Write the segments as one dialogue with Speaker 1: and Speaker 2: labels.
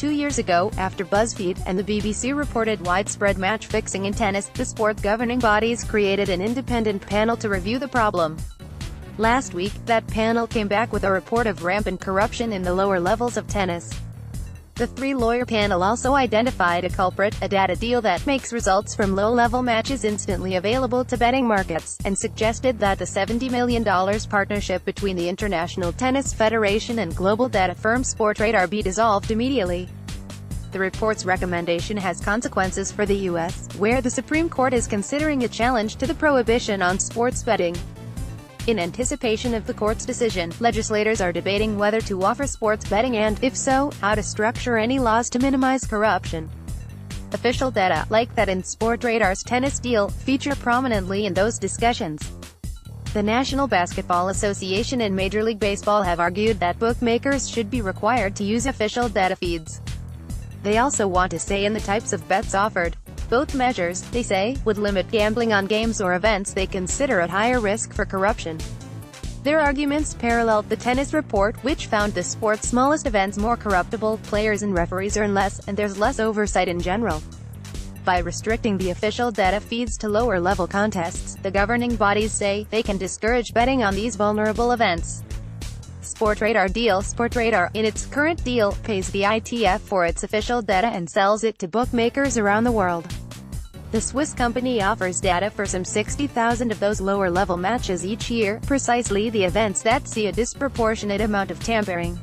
Speaker 1: 2 years ago, after Buzzfeed and the BBC reported widespread match fixing in tennis, the sport's governing bodies created an independent panel to review the problem. Last week, that panel came back with a report of rampant corruption in the lower levels of tennis. The three-lawyer panel also identified a culprit, a data deal that makes results from low-level matches instantly available to betting markets, and suggested that the $70 million partnership between the International Tennis Federation and global data firm Sportradar be dissolved immediately. The report's recommendation has consequences for the U.S., where the Supreme Court is considering a challenge to the prohibition on sports betting. In anticipation of the court's decision, legislators are debating whether to offer sports betting and, if so, how to structure any laws to minimize corruption. Official data, like that in Sportradar's tennis deal, feature prominently in those discussions. The National Basketball Association and Major League Baseball have argued that bookmakers should be required to use official data feeds. They also want a say in the types of bets offered. Both measures, they say, would limit gambling on games or events they consider at higher risk for corruption. Their arguments paralleled the tennis report, which found the sport's smallest events more corruptible, players and referees earn less, and there's less oversight in general. By restricting the official data feeds to lower-level contests, the governing bodies say they can discourage betting on these vulnerable events. Sportradar, in its current deal, pays the ITF for its official data and sells it to bookmakers around the world. The Swiss company offers data for some 60,000 of those lower-level matches each year, precisely the events that see a disproportionate amount of tampering.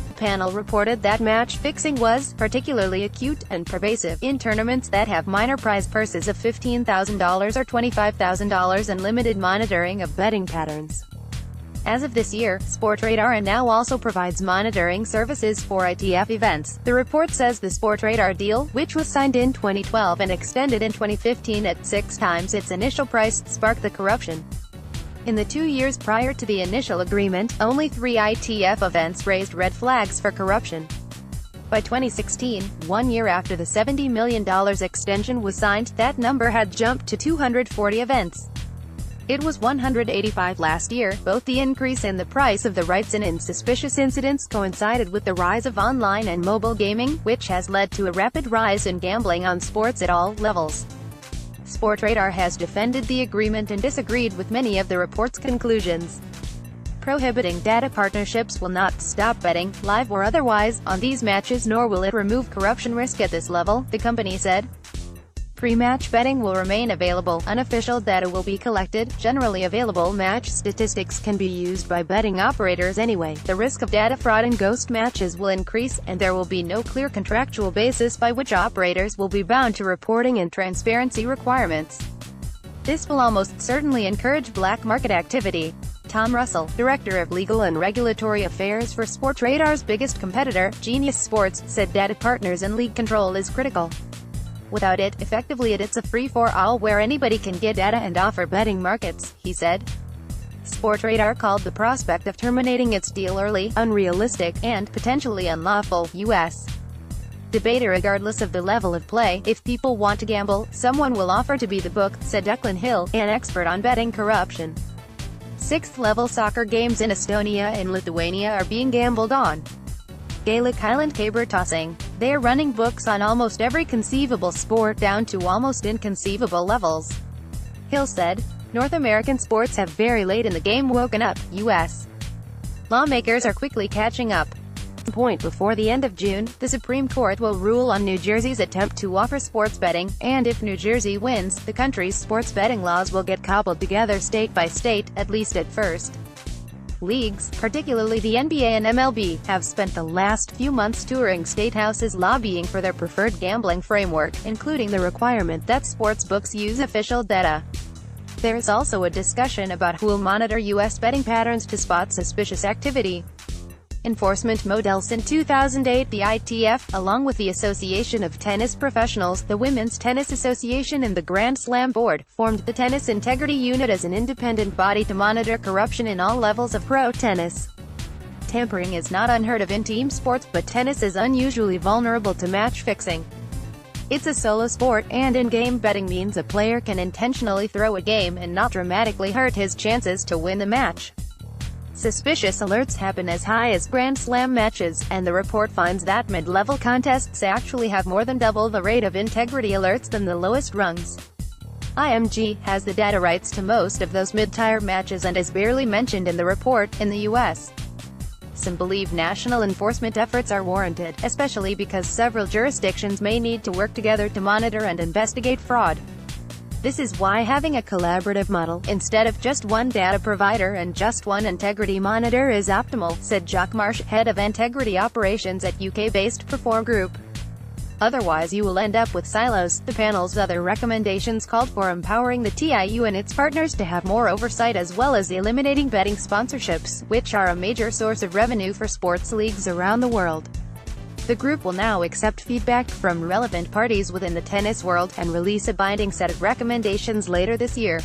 Speaker 1: The panel reported that match fixing was particularly acute and pervasive in tournaments that have minor prize purses of $15,000 or $25,000 and limited monitoring of betting patterns. As of this year, Sportradar now also provides monitoring services for ITF events. The report says the Sportradar deal, which was signed in 2012 and extended in 2015 at 6 times its initial price, sparked the corruption. In the 2 years prior to the initial agreement, only 3 ITF events raised red flags for corruption. By 2016, 1 year after the $70 million extension was signed, that number had jumped to 240 events. It was 185 last year. Both the increase in the price of the rights and in suspicious incidents coincided with the rise of online and mobile gaming, which has led to a rapid rise in gambling on sports at all levels. Sportradar has defended the agreement and disagreed with many of the report's conclusions. Prohibiting data partnerships will not stop betting, live or otherwise, on these matches, nor will it remove corruption risk at this level, the company said. Pre-match betting will remain available, unofficial data will be collected, generally available match statistics can be used by betting operators anyway, the risk of data fraud and ghost matches will increase, and there will be no clear contractual basis by which operators will be bound to reporting and transparency requirements. This will almost certainly encourage black market activity. Tom Russell, Director of Legal and Regulatory Affairs for Sportradar's biggest competitor, Genius Sports, said data partners and league control is critical. Without it, effectively it's a free-for-all where anybody can get data and offer betting markets, he said. Sportradar called the prospect of terminating its deal early, unrealistic, and potentially unlawful. U.S. debate regardless of the level of play. If people want to gamble, someone will offer to be the book, said Declan Hill, an expert on betting corruption. 6th-level soccer games in Estonia and Lithuania are being gambled on. Gaelic Highland caber tossing. They are running books on almost every conceivable sport down to almost inconceivable levels. Hill said, North American sports have very late in the game woken up. U.S. lawmakers are quickly catching up. Point before the end of June, the Supreme Court will rule on New Jersey's attempt to offer sports betting, and if New Jersey wins, the country's sports betting laws will get cobbled together state by state, at least at first. Leagues, particularly the NBA and MLB, have spent the last few months touring state houses lobbying for their preferred gambling framework, including the requirement that sportsbooks use official data. There is also a discussion about who will monitor U.S. betting patterns to spot suspicious activity. Enforcement models. In 2008, the ITF, along with the Association of Tennis Professionals, the Women's Tennis Association and the Grand Slam Board, formed the Tennis Integrity Unit as an independent body to monitor corruption in all levels of pro tennis. Tampering is not unheard of in team sports, but tennis is unusually vulnerable to match fixing. It's a solo sport, and in-game betting means a player can intentionally throw a game and not dramatically hurt his chances to win the match. Suspicious alerts happen as high as Grand Slam matches, and the report finds that mid-level contests actually have more than double the rate of integrity alerts than the lowest rungs. IMG has the data rights to most of those mid-tier matches and is barely mentioned in the report. In the U.S., some believe national enforcement efforts are warranted, especially because several jurisdictions may need to work together to monitor and investigate fraud. This is why having a collaborative model, instead of just one data provider and just one integrity monitor, is optimal, said Jock Marsh, head of integrity operations at UK-based Perform Group. Otherwise you will end up with silos. The panel's other recommendations called for empowering the TIU and its partners to have more oversight, as well as eliminating betting sponsorships, which are a major source of revenue for sports leagues around the world. The group will now accept feedback from relevant parties within the tennis world, and release a binding set of recommendations later this year.